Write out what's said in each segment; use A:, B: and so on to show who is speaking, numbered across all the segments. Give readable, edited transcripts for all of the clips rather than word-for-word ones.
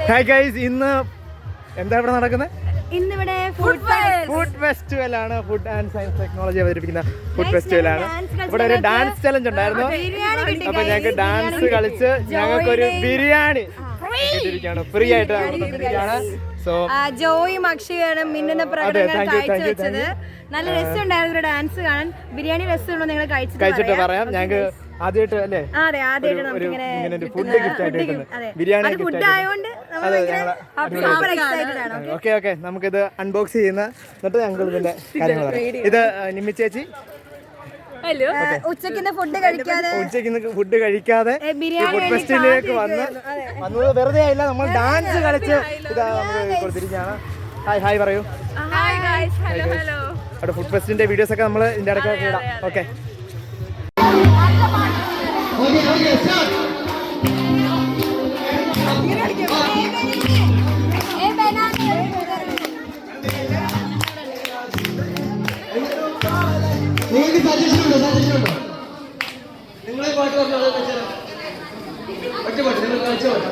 A: Hi guys, ഇന്ന് എന്താ ഇവിടെ നടക്കുന്നത്?
B: ഇന്നിവിടെ
A: ഫുഡ് ഫെസ്റ്റിവൽ ആണ്. ഫുഡ് ആൻഡ് സയൻസ് ടെക്നോളജി അവതരിപ്പിക്കുന്ന ഫുഡ് ഫെസ്റ്റിവൽ ആണ്. ഇവിടെ ഒരു ഡാൻസ് ചലഞ്ച് ഉണ്ടായിരുന്നു. അപ്പൊ ഞങ്ങൾക്ക് ഡാൻസ് കളിച്ച് ഞങ്ങൾക്കൊരു ബിരിയാണി ഫ്രീ ആയിട്ട് കൊടുത്തിരിക്കുകയാണ്.
B: ജോയും അക്ഷയാണ് മിന്നുന്ന പ്രകടനങ്ങൾ കാഴ്ചവെച്ചത്. നല്ല രസമുണ്ടായിരുന്നു ഡാൻസ് കാണാൻ. ബിരിയാണി രസമുണ്ടോ നിങ്ങൾ
A: കഴിച്ചിട്ട് പറയാം. ഞങ്ങൾക്ക് ആദ്യമായിട്ട് അല്ലേ ഫുഡ് ഗിഫ്റ്റ് ആയിട്ട് ബിരിയാണി. ഓക്കെ ഓക്കെ, നമുക്കിത് അൺബോക്സ് ചെയ്യുന്ന എന്നിട്ട് ഞങ്ങൾ ഇതിന്റെ കാര്യങ്ങൾ പറയാം. ഇത് നിമ്മി ചേച്ചി
B: ഉച്ചയ്ക്ക് ഫുഡ് കഴിക്കാതെ
A: ഫുഡ് ഫെസ്റ്റിവലിലേക്ക് വന്നത് വെറുതെ ആയില്ല. നമ്മൾ ഡാൻസ് കളിച്ച് ഇതാ നമുക്ക് കൊടുത്തിരിക്കുകയാണ്. ഹായ് പറയൂ. അവിടെ ഫുഡ് ഫെസ്റ്റിന്റെ വീഡിയോസ് ഒക്കെ നമ്മൾ ഇതിന്റെ ഇടയ്ക്ക് ഇടാം. ഓക്കെ
C: നിങ്ങൾക്ക് സജഷൻ ഉണ്ടോ? നിങ്ങളെ പാട്ട് പറഞ്ഞോ. ഒറ്റ പാട്ട് നിങ്ങൾ കളിച്ച പാട്ടോ.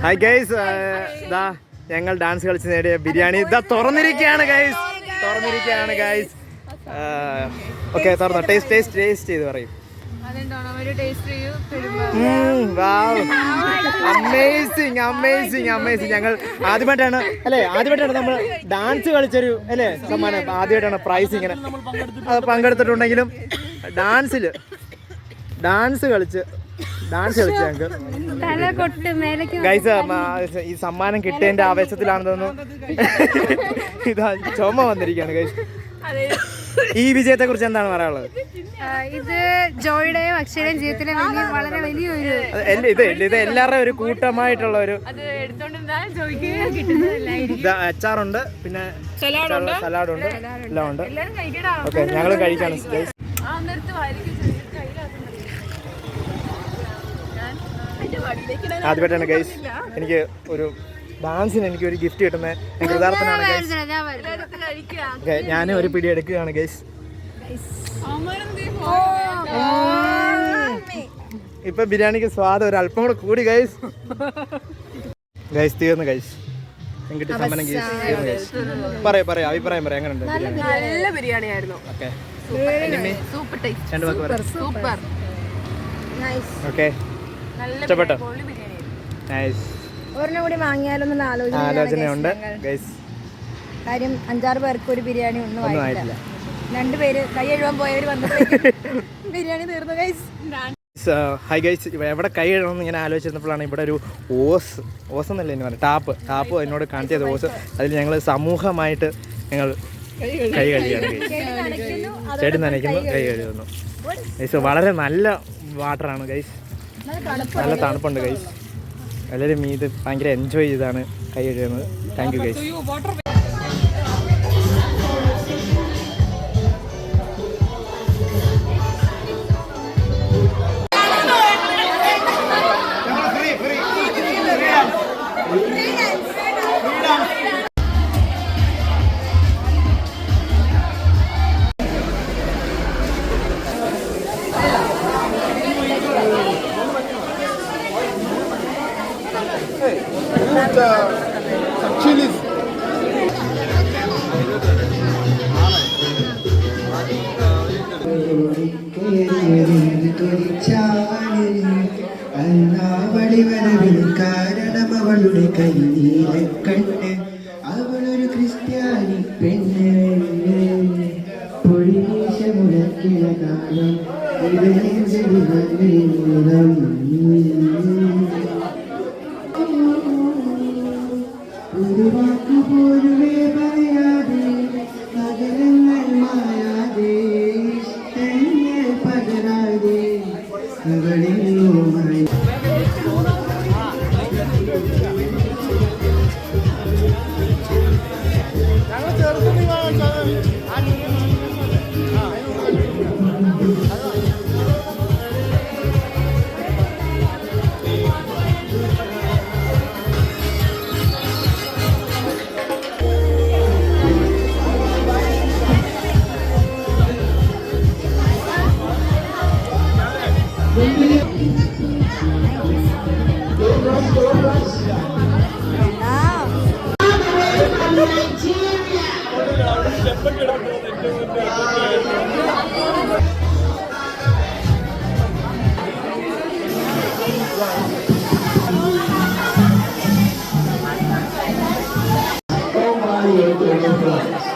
A: ഹായ് ഗൈസ്, ഇതാ ഞങ്ങൾ ഡാൻസ് കളിച്ച് നേടിയ ബിരിയാണി ഇതാ തുറന്നിരിക്കുകയാണ് ഗൈസ്. ഓക്കെ, തുറന്നോ. ടേസ്റ്റ് ചെയ്ത് പറയും. അമേസിങ്. ഞങ്ങൾ ആദ്യമായിട്ടാണ് നമ്മൾ ഡാൻസ് കളിച്ചൊരു സമ്മാനം. ആദ്യമായിട്ടാണ് പ്രൈസ് ഇങ്ങനെ പങ്കെടുത്തിട്ടുണ്ടെങ്കിലും ഡാൻസ് കളിച്ച് ഞങ്ങൾക്ക് ഗൈസ് ഈ സമ്മാനം കിട്ടിയതിന്റെ ആവേശത്തിലാണെന്ന് തോന്നുന്നു. ഇതാ ചുമ വന്നിരിക്കുകയാണ് ഗൈസ്. ഈ വിജയത്തെ കുറിച്ച് എന്താണ് പറയാനുള്ളത്?
B: ഇത് ജോയുടെയും അക്ഷയുടെയും ജീവിതത്തിലെ വളരെ വലിയൊരു
A: ഇത് എല്ലാവരുടെയും ഒരു കൂട്ടമായിട്ടുള്ള ഒരു അച്ചാറുണ്ട്, പിന്നെ സലാഡുണ്ട്, എല്ലാം ഉണ്ട്. ഓക്കെ, ഞങ്ങൾ കഴിക്കാണ് ഗൈസ്. ആദ്യമായിട്ടാണ് ഗൈസ് എനിക്ക് ഒരു ഡാൻസിന് ഒരു ഗിഫ്റ്റ് കിട്ടുന്നത്. കൃതാർത്ഥനാണ് ഗൈസ്. ഞാൻ ഒരു പിടി എടുക്കുകയാണ് ഗൈസ്. ഇപ്പൊ ബിരിയാണിക്ക് സ്വാദ് ഒരു അല്പം കൂടെ കൂടി ഗൈസ്. തീർന്നു ഗൈസ്. എങ്കിട്ട് സമ്മാനം തീർന്നു ഗൈസ്. പറയാം അഭിപ്രായം പറയാം. എങ്ങനെയുണ്ട്?
D: നല്ല ബിരിയാണി ആയിരുന്നു.
A: ഓക്കെ, ഓക്കെ, ഇഷ്ടപ്പെട്ടോ?
B: ഒരെണ്ണം കൂടി വാങ്ങിയാലൊന്നുള്ള
A: ആലോചനയുണ്ട് ഗൈസ്.
B: കാര്യം 5-6 പേർക്ക് ഒരു ബിരിയാണി ഒന്നും ആയിട്ടില്ല. 2 പേര് കൈ എഴുവാൻ പോയവർ വന്നപ്പോഴേക്കും ബിരിയാണി തീർന്നു ഗൈസ്.
A: ഹായ് ഗൈസ്, എവിടെ കൈ എഴുതണമെന്ന് ഇങ്ങനെ ആലോചിച്ചിരുന്നപ്പോഴാണ് ഇവിടെ ഒരു ഓസ് എന്നല്ലേ എന്ന് പറഞ്ഞത്, ടാപ്പ് എന്നോട് കാണിച്ചത് ഓസ്. അതിൽ ഞങ്ങൾ സമൂഹമായിട്ട് ഞങ്ങൾ കൈ കഴുകിയാണ് ഗൈസ്. ചെടി നനയ്ക്കുന്നു, കൈ കഴുകുന്നു ഗൈസ്. വളരെ നല്ല വാട്ടറാണ് ഗൈസ്. നല്ല തണുപ്പുണ്ട് ഗൈസ്. എല്ലാവരും ഇത് ഭയങ്കര എൻജോയ് ചെയ്താണ് കൈ കഴുകുന്നത്. Thank you guys.
C: Chilies. കാരണം അവളുടെ കയ്യിലെ കണ്ണ്. അവളൊരു ക്രിസ്ത്യാനി പെണ്ണ്. പൊടിമീശ മുടക്കിയ കാലം ഒരു വാക്കുപോലുമേ പറയാതെ നഗരങ്ങൾ മായാതെ Oh, my God.